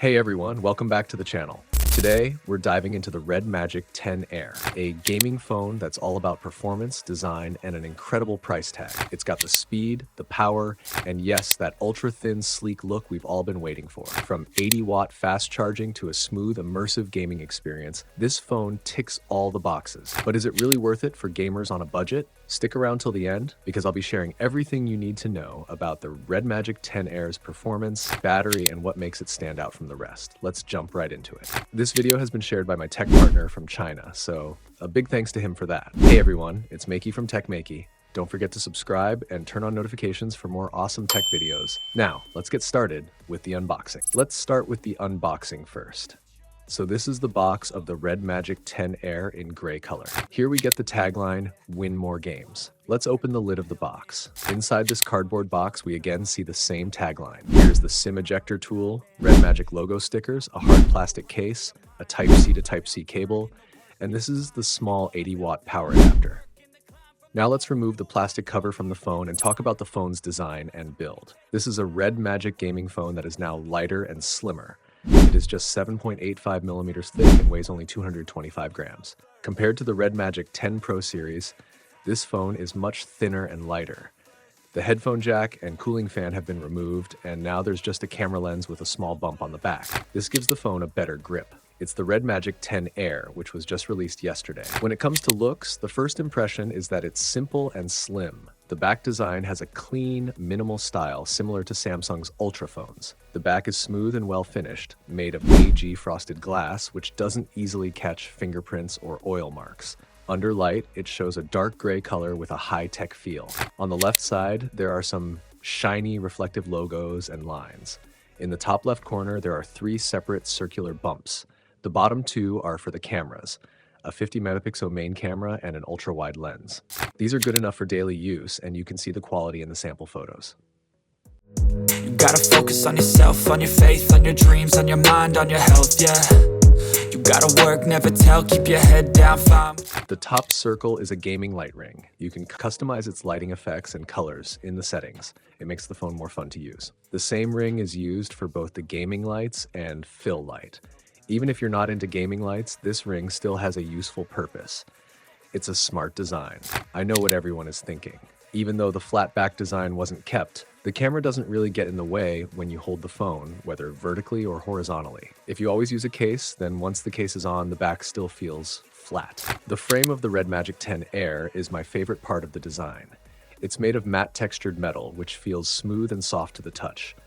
Hey everyone, welcome back to the channel. Today, we're diving into the Red Magic 10 Air, a gaming phone that's all about performance, design, and an incredible price tag. It's got the speed, the power, and yes, that ultra-thin, sleek look we've all been waiting for. From 80-watt fast charging to a smooth, immersive gaming experience, this phone ticks all the boxes. But is it really worth it for gamers on a budget? Stick around till the end, because I'll be sharing everything you need to know about the Red Magic 10 Air's performance, battery, and what makes it stand out from the rest. Let's jump right into it. This video has been shared by my tech partner from China, so a big thanks to him for that. Hey everyone, it's Maiky from techmaiky. Don't forget to subscribe and turn on notifications for more awesome tech videos. Now, let's get started with the unboxing. Let's start with the unboxing first. So this is the box of the Red Magic 10 Air in gray color. Here we get the tagline, "Win more games." Let's open the lid of the box. Inside this cardboard box, we again see the same tagline. Here's the SIM ejector tool, Red Magic logo stickers, a hard plastic case, a Type-C to Type-C cable, and this is the small 80-watt power adapter. Now let's remove the plastic cover from the phone and talk about the phone's design and build. This is a Red Magic gaming phone that is now lighter and slimmer. It is just 7.85 millimeters thick and weighs only 225 grams. Compared to the Red Magic 10 Pro series, this phone is much thinner and lighter. The headphone jack and cooling fan have been removed, and now there's just a camera lens with a small bump on the back. This gives the phone a better grip. It's the Red Magic 10 Air, which was just released yesterday. When it comes to looks, the first impression is that it's simple and slim. The back design has a clean, minimal style similar to Samsung's Ultra phones. The back is smooth and well finished, made of AG frosted glass, which doesn't easily catch fingerprints or oil marks. Under light, it shows a dark gray color with a high-tech feel. On the left side, there are some shiny reflective logos and lines. In the top left corner, there are 3 separate circular bumps. The bottom 2 are for the cameras, a 50 megapixel main camera and an ultra-wide lens. These are good enough for daily use, and you can see the quality in the sample photos. You gotta focus on yourself, on your faith, on your dreams, on your mind, on your health, yeah. You gotta work, never tell, keep your head down, fine. The top circle is a gaming light ring. You can customize its lighting effects and colors in the settings. It makes the phone more fun to use. The same ring is used for both the gaming lights and fill light. Even if you're not into gaming lights, this ring still has a useful purpose. It's a smart design. I know what everyone is thinking. Even though the flat back design wasn't kept, the camera doesn't really get in the way when you hold the phone, whether vertically or horizontally. If you always use a case, then once the case is on, the back still feels flat. The frame of the Red Magic 10 Air is my favorite part of the design. It's made of matte textured metal, which feels smooth and soft to the touch.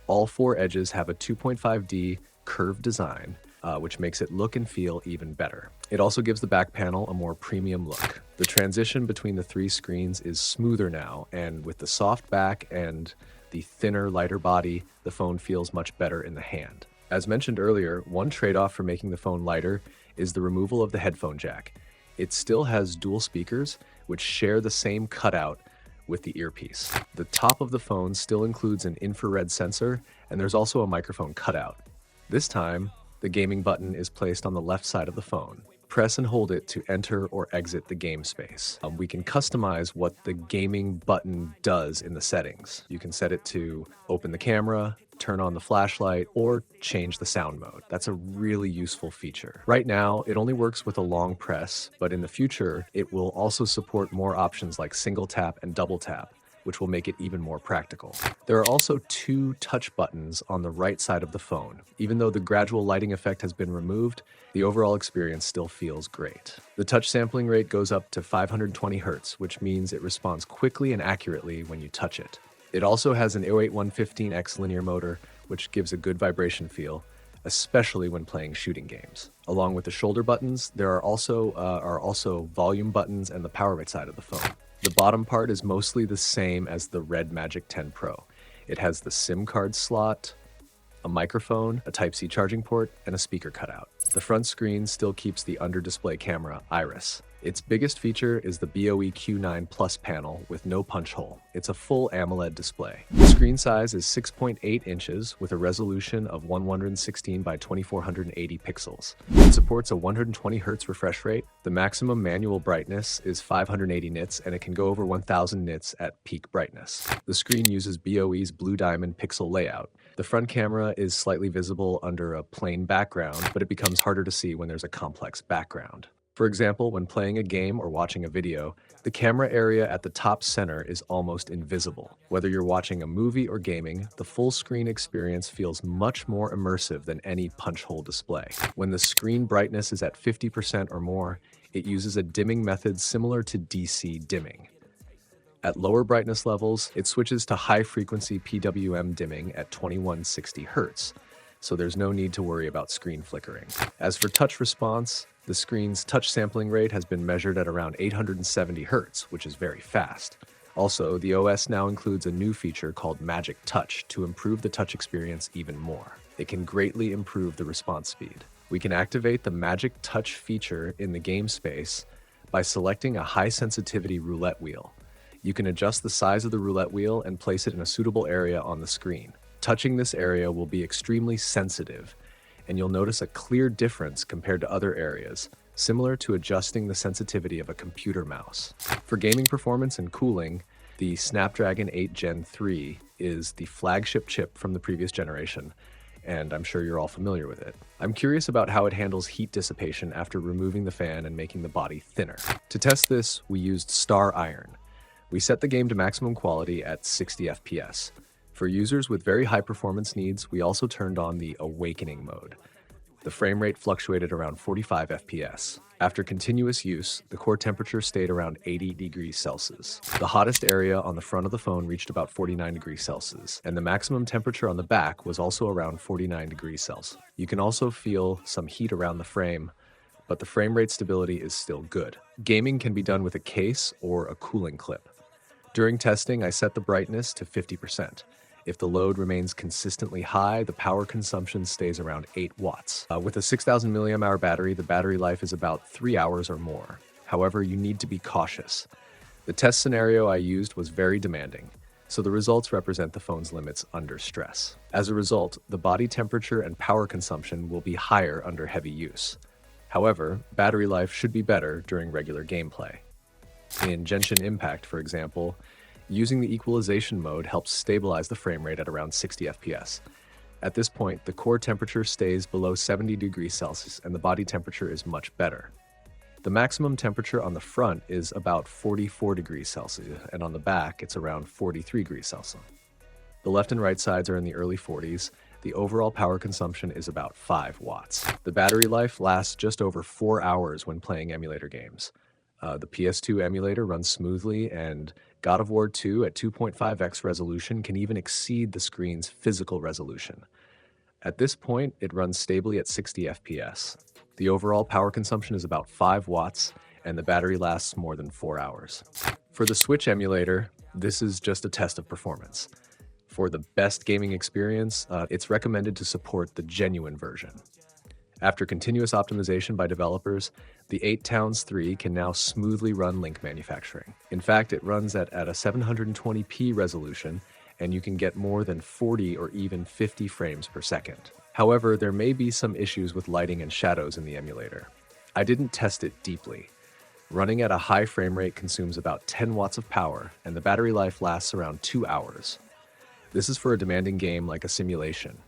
All 4 edges have a 2.5D curved design, which makes it look and feel even better. It also gives the back panel a more premium look. The transition between the 3 screens is smoother now, and with the soft back and the thinner, lighter body, the phone feels much better in the hand. As mentioned earlier, one trade-off for making the phone lighter is the removal of the headphone jack. It still has dual speakers, which share the same cutout with the earpiece. The top of the phone still includes an infrared sensor, and there's also a microphone cutout. This time, the gaming button is placed on the left side of the phone. Press and hold it to enter or exit the game space. We can customize what the gaming button does in the settings. You can set it to open the camera, turn on the flashlight, or change the sound mode. That's a really useful feature. Right now, it only works with a long press, but in the future, it will also support more options like single tap and double tap, which will make it even more practical. There are also 2 touch buttons on the right side of the phone. Even though the gradual lighting effect has been removed, the overall experience still feels great. The touch sampling rate goes up to 520 Hz, which means it responds quickly and accurately when you touch it. It also has an 08115X linear motor, which gives a good vibration feel, especially when playing shooting games. Along with the shoulder buttons, there are also volume buttons and the power right side of the phone. The bottom part is mostly the same as the Red Magic 10 Pro. It has the SIM card slot, a microphone, a Type-C charging port, and a speaker cutout. The front screen still keeps the under-display camera, Iris. Its biggest feature is the BOE Q9 Plus panel with no punch hole. It's a full AMOLED display. The screen size is 6.8 inches with a resolution of 1116 by 2480 pixels. It supports a 120 Hz refresh rate. The maximum manual brightness is 580 nits and it can go over 1000 nits at peak brightness. The screen uses BOE's Blue Diamond pixel layout. The front camera is slightly visible under a plain background, but it becomes harder to see when there's a complex background. For example, when playing a game or watching a video, the camera area at the top center is almost invisible. Whether you're watching a movie or gaming, the full screen experience feels much more immersive than any punch hole display. When the screen brightness is at 50% or more, it uses a dimming method similar to DC dimming. At lower brightness levels, it switches to high-frequency PWM dimming at 2160 Hz, so there's no need to worry about screen flickering. As for touch response, the screen's touch sampling rate has been measured at around 870 Hz, which is very fast. Also, the OS now includes a new feature called Magic Touch to improve the touch experience even more. It can greatly improve the response speed. We can activate the Magic Touch feature in the game space by selecting a high-sensitivity roulette wheel. You can adjust the size of the roulette wheel and place it in a suitable area on the screen. Touching this area will be extremely sensitive, and you'll notice a clear difference compared to other areas, similar to adjusting the sensitivity of a computer mouse. For gaming performance and cooling, the Snapdragon 8 Gen 3 is the flagship chip from the previous generation, and I'm sure you're all familiar with it. I'm curious about how it handles heat dissipation after removing the fan and making the body thinner. To test this, we used Star Iron. We set the game to maximum quality at 60 FPS. For users with very high performance needs, we also turned on the Awakening mode. The frame rate fluctuated around 45 FPS. After continuous use, the core temperature stayed around 80 degrees Celsius. The hottest area on the front of the phone reached about 49 degrees Celsius, and the maximum temperature on the back was also around 49 degrees Celsius. You can also feel some heat around the frame, but the frame rate stability is still good. Gaming can be done with a case or a cooling clip. During testing, I set the brightness to 50%. If the load remains consistently high, the power consumption stays around 8 watts. With a 6,000 mAh battery, the battery life is about 3 hours or more. However, you need to be cautious. The test scenario I used was very demanding, so the results represent the phone's limits under stress. As a result, the body temperature and power consumption will be higher under heavy use. However, battery life should be better during regular gameplay. In Genshin Impact, for example, using the equalization mode helps stabilize the frame rate at around 60 FPS. At this point, the core temperature stays below 70 degrees Celsius and the body temperature is much better. The maximum temperature on the front is about 44 degrees Celsius, and on the back, it's around 43 degrees Celsius. The left and right sides are in the early 40s. The overall power consumption is about 5 watts. The battery life lasts just over 4 hours when playing emulator games. The PS2 emulator runs smoothly, and God of War 2 at 2.5x resolution can even exceed the screen's physical resolution. At this point, it runs stably at 60 FPS. The overall power consumption is about 5 watts, and the battery lasts more than 4 hours. For the Switch emulator, this is just a test of performance. For the best gaming experience, it's recommended to support the genuine version. After continuous optimization by developers, the 8 Towns 3 can now smoothly run Link manufacturing. In fact, it runs at a 720p resolution, and you can get more than 40 or even 50 frames per second. However, there may be some issues with lighting and shadows in the emulator. I didn't test it deeply. Running at a high frame rate consumes about 10 watts of power, and the battery life lasts around 2 hours. This is for a demanding game like a simulation.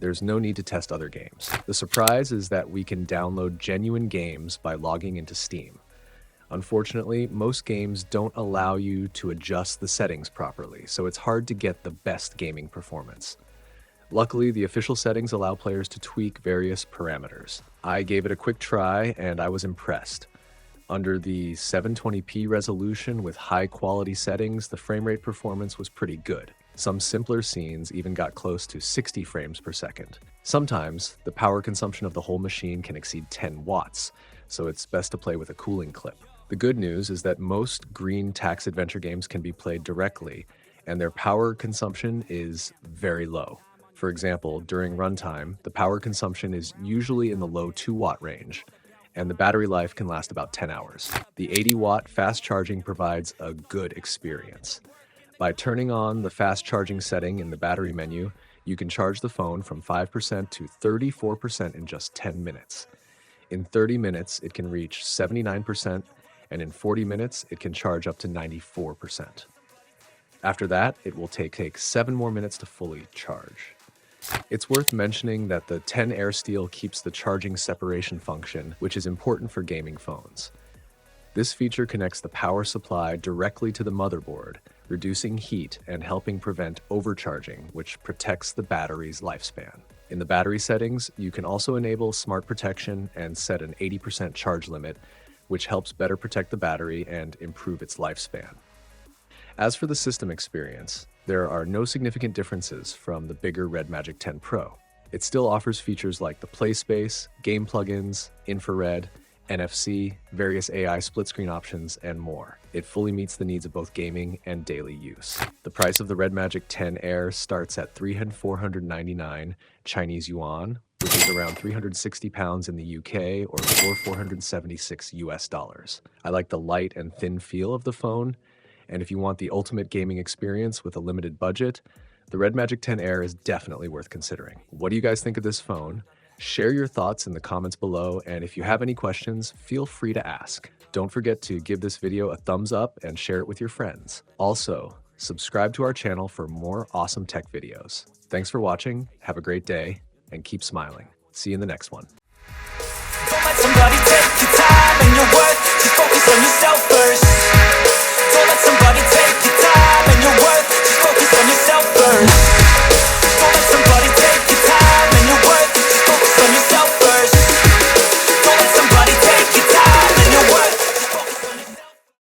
There's no need to test other games. The surprise is that we can download genuine games by logging into Steam. Unfortunately, most games don't allow you to adjust the settings properly, so it's hard to get the best gaming performance. Luckily, the official settings allow players to tweak various parameters. I gave it a quick try, and I was impressed. Under the 720p resolution with high-quality settings, the frame rate performance was pretty good. Some simpler scenes even got close to 60 frames per second. Sometimes, the power consumption of the whole machine can exceed 10 watts, so it's best to play with a cooling clip. The good news is that most green tax adventure games can be played directly, and their power consumption is very low. For example, during runtime, the power consumption is usually in the low 2 watt range, and the battery life can last about 10 hours. The 80-watt fast charging provides a good experience. By turning on the fast charging setting in the battery menu, you can charge the phone from 5% to 34% in just 10 minutes. In 30 minutes, it can reach 79%, and in 40 minutes, it can charge up to 94%. After that, it will take 7 more minutes to fully charge. It's worth mentioning that the 10 Air Steel keeps the charging separation function, which is important for gaming phones. This feature connects the power supply directly to the motherboard, reducing heat and helping prevent overcharging, which protects the battery's lifespan. In the battery settings, you can also enable smart protection and set an 80% charge limit, which helps better protect the battery and improve its lifespan. As for the system experience, there are no significant differences from the bigger Red Magic 10 Pro. It still offers features like the Play Space, game plugins, infrared, NFC, various AI split-screen options, and more. It fully meets the needs of both gaming and daily use. The price of the Red Magic 10 Air starts at 499 Chinese yuan, which is around 360 pounds in the UK or 476 US dollars. I like the light and thin feel of the phone, and if you want the ultimate gaming experience with a limited budget, the Red Magic 10 Air is definitely worth considering. What do you guys think of this phone? Share your thoughts in the comments below, and if you have any questions, feel free to ask. Don't forget to give this video a thumbs up and share it with your friends. Also, subscribe to our channel for more awesome tech videos. Thanks for watching, have a great day, and keep smiling. See you in the next one. Don't let somebody take your time and your worth. Just focus on yourself